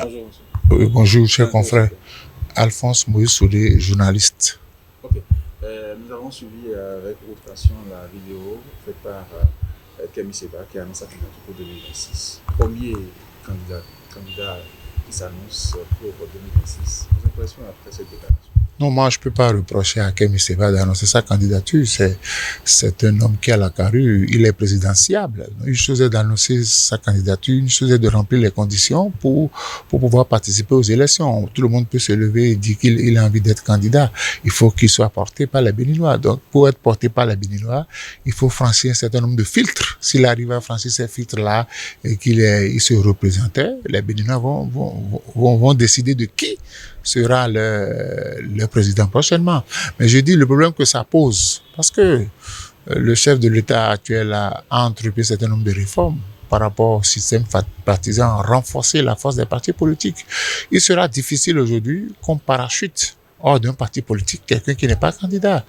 Bonjour, monsieur. Bonjour, cher confrère. Alphonse Moïse Soudé, journaliste. Ok. Nous avons suivi avec beaucoup de passion la vidéo faite par Kemi Seba qui annonce sa candidature pour 2026. Premier candidat qui s'annonce pour 2026. Vos impressions après cette déclaration? Non, moi, je ne peux pas reprocher à Kemi Seba d'annoncer sa candidature. C'est un homme qui a la carrure, il est présidentiable. Une chose est d'annoncer sa candidature, une chose est de remplir les conditions pour pouvoir participer aux élections. Tout le monde peut se lever et dire qu'il a envie d'être candidat. Il faut qu'il soit porté par les Béninois. Donc, pour être porté par les Béninois, il faut franchir un certain nombre de filtres. S'il arrive à franchir ces filtres-là et qu'il se représentait, les Béninois vont décider de qui sera le président prochainement. Mais je dis le problème que ça pose, parce que le chef de l'État actuel a entrepris un certain nombre de réformes par rapport au système partisan, renforcer la force des partis politiques. Il sera difficile aujourd'hui qu'on parachute hors d'un parti politique quelqu'un qui n'est pas candidat.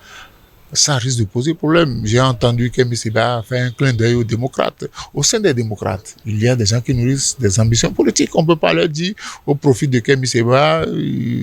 Ça risque de poser problème. J'ai entendu Kemi Seba faire un clin d'œil aux démocrates. Au sein des démocrates, il y a des gens qui nourrissent des ambitions politiques. On ne peut pas leur dire, au profit de Kemi Seba,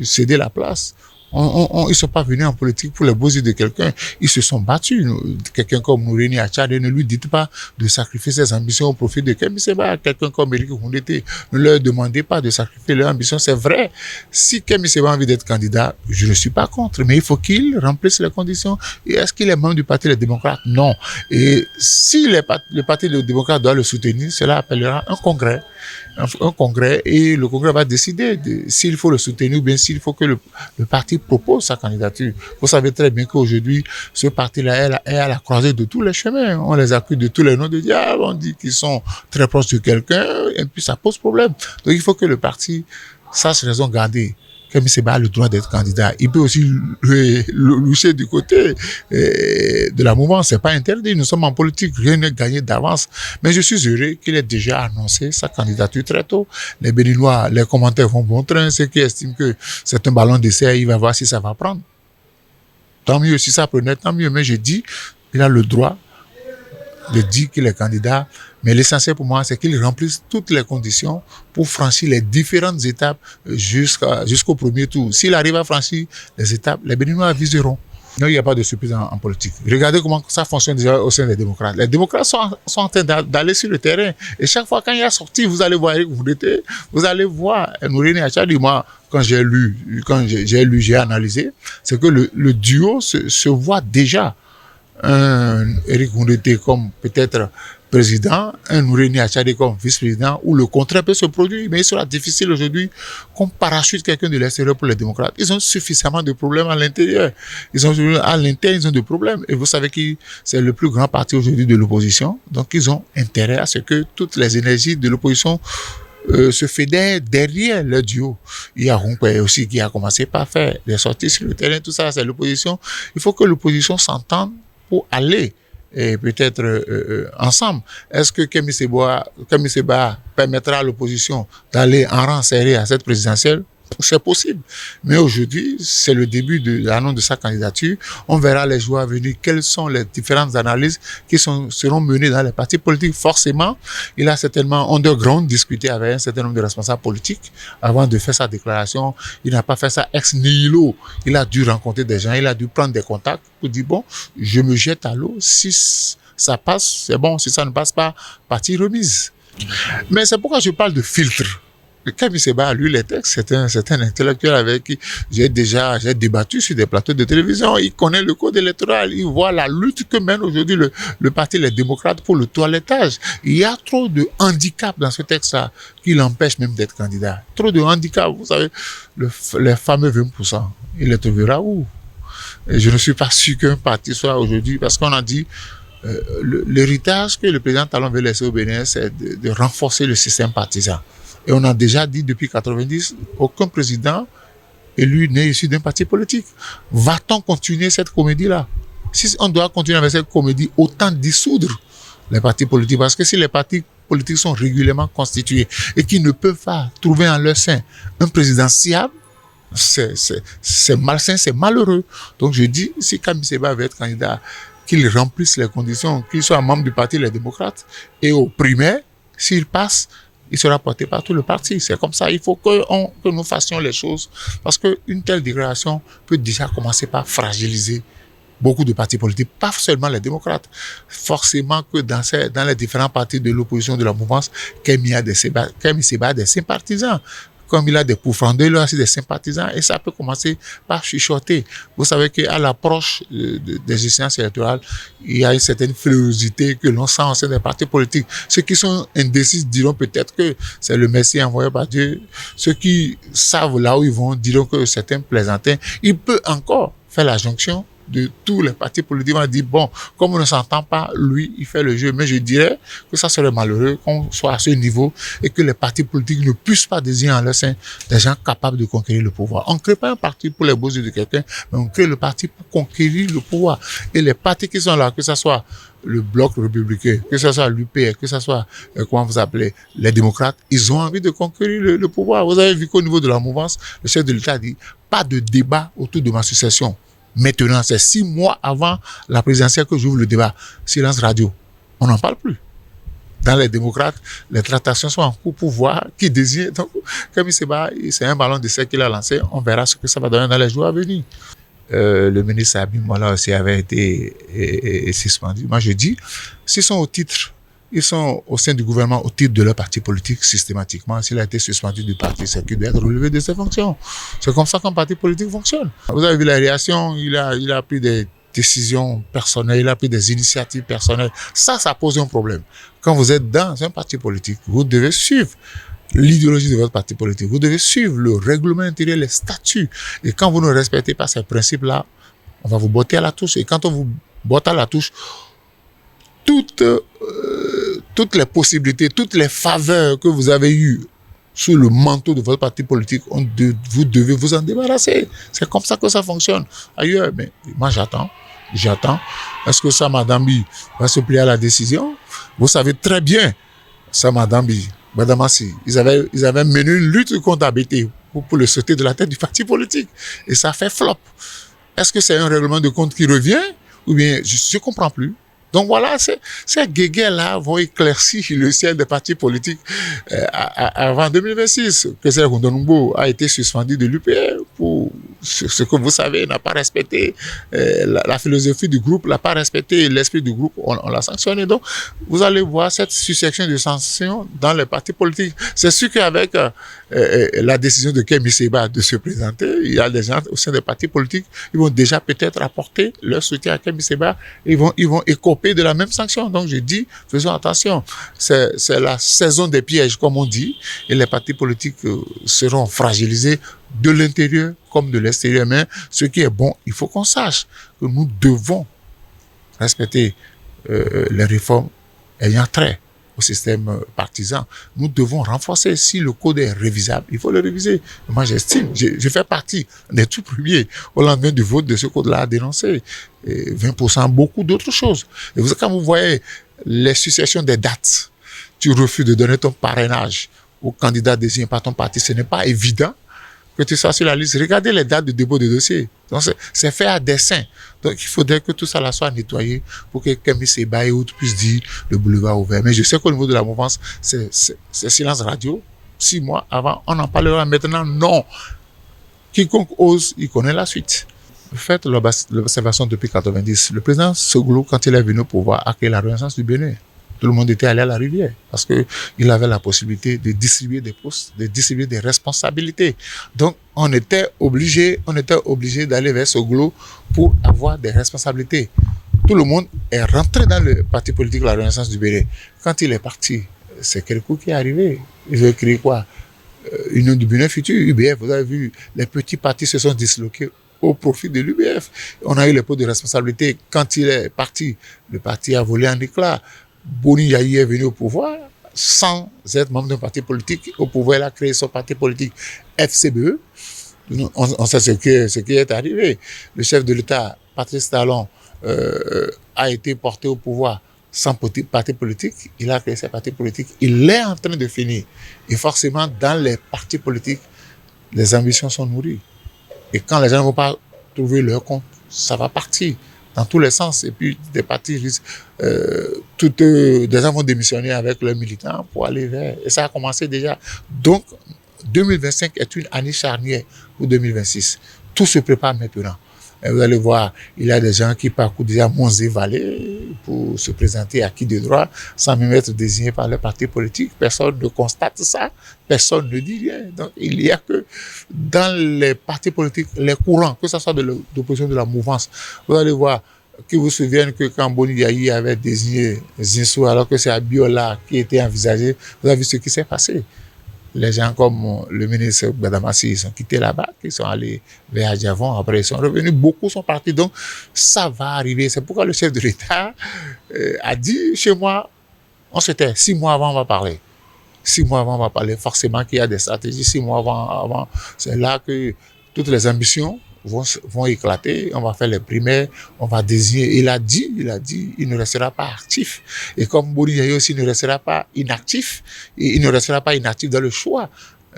céder la place. Ils ne sont pas venus en politique pour les beaux yeux de quelqu'un. Ils se sont battus. Quelqu'un comme Nouréni Achade, ne lui dites pas de sacrifier ses ambitions au profit de Kemi Seba. Quelqu'un comme Éric Koundété, ne leur demandez pas de sacrifier leurs ambitions. C'est vrai. Si Kemi Seba a envie d'être candidat, je ne suis pas contre. Mais il faut qu'il remplisse les conditions. Et est-ce qu'il est membre du Parti des démocrates? Non. Et si le Parti des démocrates doit le soutenir, cela appellera un congrès. Un congrès, et le congrès va décider s'il faut le soutenir ou bien s'il faut que le parti propose sa candidature. Vous savez très bien qu'aujourd'hui, ce parti-là est à la croisée de tous les chemins. On les accuse de tous les noms de diable, on dit qu'ils sont très proches de quelqu'un, et puis ça pose problème. Donc il faut que le parti sache raison garder. Kemi Seba a le droit d'être candidat. Il peut aussi loucher du côté de la mouvance. C'est pas interdit. Nous sommes en politique. Rien n'est gagné d'avance. Mais je suis heureux qu'il ait déjà annoncé sa candidature très tôt. Les Béninois, les commentaires vont bon train. Ceux qui estiment que c'est un ballon d'essai, il va voir si ça va prendre. Tant mieux. Si ça prenait, tant mieux. Mais je dis, il a le droit de dire qu'il est candidat, mais l'essentiel pour moi, c'est qu'il remplisse toutes les conditions pour franchir les différentes étapes jusqu'au premier tour. S'il arrive à franchir les étapes, les Béninois viseront. Non, il n'y a pas de surprise en politique. Regardez comment ça fonctionne déjà au sein des démocrates. Les démocrates sont en train d'aller sur le terrain. Et chaque fois, quand il y a sorti, vous allez voir Éric Koundété, vous allez voir Nouréni Achade. Moi, quand j'ai analysé, c'est que le duo se voit déjà. Un Éric Koundété comme peut-être président, un Nouréni Achade comme vice-président, ou le contraire peut se produire, mais il sera difficile aujourd'hui qu'on parachute quelqu'un de l'extérieur pour les démocrates. Ils ont suffisamment de problèmes à l'intérieur. Ils ont des problèmes. Et vous savez que c'est le plus grand parti aujourd'hui de l'opposition. Donc ils ont intérêt à ce que toutes les énergies de l'opposition se fédèrent derrière le duo. Il y a Ronquet aussi qui a commencé par faire des sorties sur le terrain, tout ça, c'est l'opposition. Il faut que l'opposition s'entende pour aller peut-être ensemble. Est-ce que Kemi Seba permettra à l'opposition d'aller en rang serré à cette présidentielle? C'est possible. Mais aujourd'hui, c'est le début de l'annonce de sa candidature. On verra les jours à venir quelles sont les différentes analyses qui seront menées dans les partis politiques. Forcément, il a certainement underground discuté avec un certain nombre de responsables politiques avant de faire sa déclaration. Il n'a pas fait ça ex nihilo. Il a dû rencontrer des gens, il a dû prendre des contacts pour dire, bon, je me jette à l'eau. Si ça passe, c'est bon. Si ça ne passe pas, partie remise. Mais c'est pourquoi je parle de filtre. Kemi Seba, lui, les textes, c'est un intellectuel avec qui j'ai débattu sur des plateaux de télévision. Il connaît le code électoral. Il voit la lutte que mène aujourd'hui le parti Les Démocrates pour le toilettage. Il y a trop de handicap dans ce texte-là qui l'empêche même d'être candidat. Trop de handicap. Vous savez, les fameux 20%. Il les trouvera où? Et je ne suis pas sûr qu'un parti soit aujourd'hui, parce qu'on a dit, l'héritage que le président Talon veut laisser au Bénin, c'est de renforcer le système partisan. Et on a déjà dit depuis 90, aucun président élu n'est issu d'un parti politique. Va-t-on continuer cette comédie-là? Si on doit continuer avec cette comédie, autant dissoudre les partis politiques. Parce que si les partis politiques sont régulièrement constitués et qu'ils ne peuvent pas trouver en leur sein un président fiable, c'est malsain, c'est malheureux. Donc je dis, si Kemi Seba veut être candidat, qu'il remplisse les conditions, qu'il soit membre du parti Les Démocrates, et au primaire, s'il passe, il sera porté par tout le parti. C'est comme ça. Il faut que nous fassions les choses parce qu'une telle dégradation peut déjà commencer par fragiliser beaucoup de partis politiques, pas seulement les démocrates. Forcément que dans les différents partis de l'opposition de la mouvance, Kemi Seba a des sympathisants. Comme il a des pourfendeurs, il a aussi des sympathisants et ça peut commencer par chuchoter. Vous savez qu'à l'approche des échéances électorales, il y a une certaine frilosité que l'on sent au sein des partis politiques. Ceux qui sont indécis diront peut-être que c'est le Messie envoyé par Dieu. Ceux qui savent là où ils vont diront que c'est un plaisantin. Il peut encore faire la jonction de tous les partis politiques. On dit, bon, comme on ne s'entend pas, lui, il fait le jeu. Mais je dirais que ça serait malheureux qu'on soit à ce niveau et que les partis politiques ne puissent pas désigner en leur sein des gens capables de conquérir le pouvoir. On ne crée pas un parti pour les beaux yeux de quelqu'un, mais on crée le parti pour conquérir le pouvoir. Et les partis qui sont là, que ce soit le bloc républicain, que ce soit l'UPR, que ce soit, comment vous appelez, les démocrates, ils ont envie de conquérir le pouvoir. Vous avez vu qu'au niveau de la mouvance, le chef de l'État dit, pas de débat autour de ma succession. Maintenant, c'est 6 mois avant la présidentielle que j'ouvre le débat. Silence radio. On n'en parle plus. Dans les démocrates, les tractations sont en cours pour voir qui désigne. Donc, Kemi Seba, c'est un ballon d'essai qu'il a lancé. On verra ce que ça va donner dans les jours à venir. Le ministre Abim Mola aussi avait été suspendu. Moi, je dis, s'ils sont au titre, ils sont au sein du gouvernement au titre de leur parti politique systématiquement. S'il a été suspendu du parti, c'est qu'il doit être relevé de ses fonctions. C'est comme ça qu'un parti politique fonctionne. Vous avez vu la réaction, il a pris des décisions personnelles, il a pris des initiatives personnelles. Ça pose un problème. Quand vous êtes dans un parti politique, vous devez suivre l'idéologie de votre parti politique. Vous devez suivre le règlement intérieur, les statuts. Et quand vous ne respectez pas ces principes-là, on va vous botter à la touche. Et quand on vous botte à la touche, toutes les possibilités, toutes les faveurs que vous avez eues sous le manteau de votre parti politique, vous devez vous en débarrasser. C'est comme ça que ça fonctionne. Ailleurs, mais moi j'attends. Est-ce que ça, Madame Bi, va se plier à la décision? Vous savez très bien, ça, Madame Bi, Madame Assi, ils avaient mené une lutte contre ABT pour le sauter de la tête du parti politique. Et ça fait flop. Est-ce que c'est un règlement de compte qui revient? Ou bien, je ne comprends plus. Donc voilà, ces guéguerres-là vont éclaircir le ciel des partis politiques avant 2026. Kessler Kondonumbo a été suspendu de l'UPR pour ce que vous savez, n'a pas respecté la philosophie du groupe, n'a pas respecté l'esprit du groupe, on l'a sanctionné. Donc vous allez voir cette succession de sanctions dans les partis politiques. C'est sûr qu'avec la décision de Kemi Seba de se présenter, il y a des gens au sein des partis politiques, ils vont déjà peut-être apporter leur soutien à Kemi Seba, ils vont écoper de la même sanction. Donc je dis, faisons attention. C'est la saison des pièges, comme on dit, et les partis politiques seront fragilisés de l'intérieur comme de l'extérieur. Mais ce qui est bon, il faut qu'on sache que nous devons respecter les réformes ayant trait au système partisan. Nous devons renforcer. Si le code est révisable, il faut le réviser. Moi, j'estime, je fais partie des tout premiers au lendemain du vote de ce code-là à dénoncer. 20%, beaucoup d'autres choses. Et quand vous voyez les successions des dates, tu refuses de donner ton parrainage au candidat désigné par ton parti, ce n'est pas évident que tu sois sur la liste. Regardez les dates de dépôt de dossier. Donc, c'est fait à dessein. Donc, il faudrait que tout ça là soit nettoyé pour que Kemi Seba et autres puissent dire le boulevard ouvert. Mais je sais qu'au niveau de la mouvance, c'est silence radio. 6 mois avant, on en parlera. Maintenant, non. Quiconque ose, il connaît la suite. Faites l'observation depuis 90. Le président Soglo, quand il est venu au pouvoir, a créé la Renaissance du Bénin. Tout le monde était allé à la rivière parce qu'il avait la possibilité de distribuer des postes, de distribuer des responsabilités. Donc, on était obligé d'aller vers Soglo pour avoir des responsabilités. Tout le monde est rentré dans le parti politique de la Renaissance du Bénin. Quand il est parti, c'est Kérékou qui est arrivé. Il veut créer quoi? Union du Bénin Futur, UBF. Vous avez vu, les petits partis se sont disloqués au profit de l'UBF. On a eu les postes de responsabilité. Quand il est parti, le parti a volé en éclats. Boni Yahi est venu au pouvoir sans être membre d'un parti politique. Au pouvoir, il a créé son parti politique FCBE. On sait ce qui est arrivé. Le chef de l'État, Patrice Talon, a été porté au pouvoir sans parti politique. Il a créé ses partis politiques. Il est en train de finir. Et forcément, dans les partis politiques, les ambitions sont nourries. Et quand les gens ne vont pas trouver leur compte, ça va partir. dans tous les sens. Et puis, des partis, des gens vont démissionner avec leurs militants pour aller vers... Et ça a commencé déjà. Donc, 2025 est une année charnière pour 2026. Tout se prépare maintenant. Et vous allez voir, il y a des gens qui parcourent déjà monts et vallées pour se présenter à qui de droit, sans même être désignés par le parti politique. Personne ne constate ça, personne ne dit rien. Donc, il y a que dans les partis politiques, les courants, que ce soit de l'opposition de la mouvance, vous allez voir, qui vous souviennent que quand Boni Yayi avait désigné Zinsou, alors que c'est Abiola qui était envisagé, vous avez vu ce qui s'est passé. Les gens comme le ministre Badamassi, ils ont quitté là-bas, ils sont allés vers Adjavon, après ils sont revenus, beaucoup sont partis, donc ça va arriver. C'est pourquoi le chef de l'État a dit, chez moi, on se tait, 6 mois avant on va parler. 6 mois avant on va parler, forcément qu'il y a des stratégies, 6 mois avant, c'est là que toutes les ambitions vont éclater, on va faire les primaires, on va désigner. Il a dit, il ne restera pas actif. Et comme Boni Yayi aussi ne restera pas inactif, il ne restera pas inactif dans le choix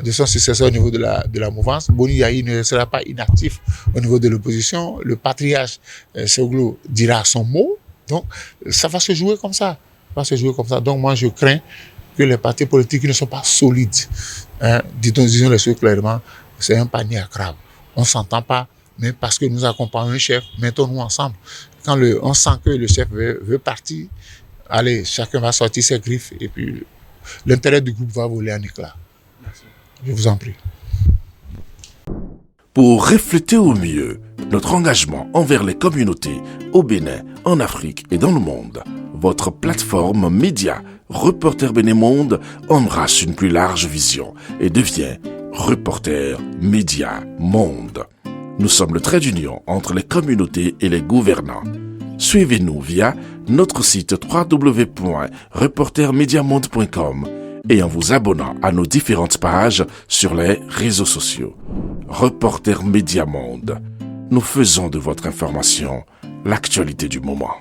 de son successeur au niveau de la mouvance. Boni Yayi ne restera pas inactif au niveau de l'opposition. Le patriarche Soglo dira son mot. Donc, ça va se jouer comme ça. Donc, moi, je crains que les partis politiques qui ne sont pas solides, disons les choses clairement, c'est un panier à crabe. On ne s'entend pas, mais parce que nous accompagnons le chef, mettons-nous ensemble. Quand on sent que le chef veut partir, allez, chacun va sortir ses griffes et puis l'intérêt du groupe va voler en éclats. Merci. Je vous en prie. Pour refléter au mieux notre engagement envers les communautés au Bénin, en Afrique et dans le monde, votre plateforme média Reporter Bénin Monde embrasse une plus large vision et devient Reporter Média Monde. Nous sommes le trait d'union entre les communautés et les gouvernants. Suivez-nous via notre site www.reportermediamonde.com et en vous abonnant à nos différentes pages sur les réseaux sociaux. Reporter Média Monde. Nous faisons de votre information l'actualité du moment.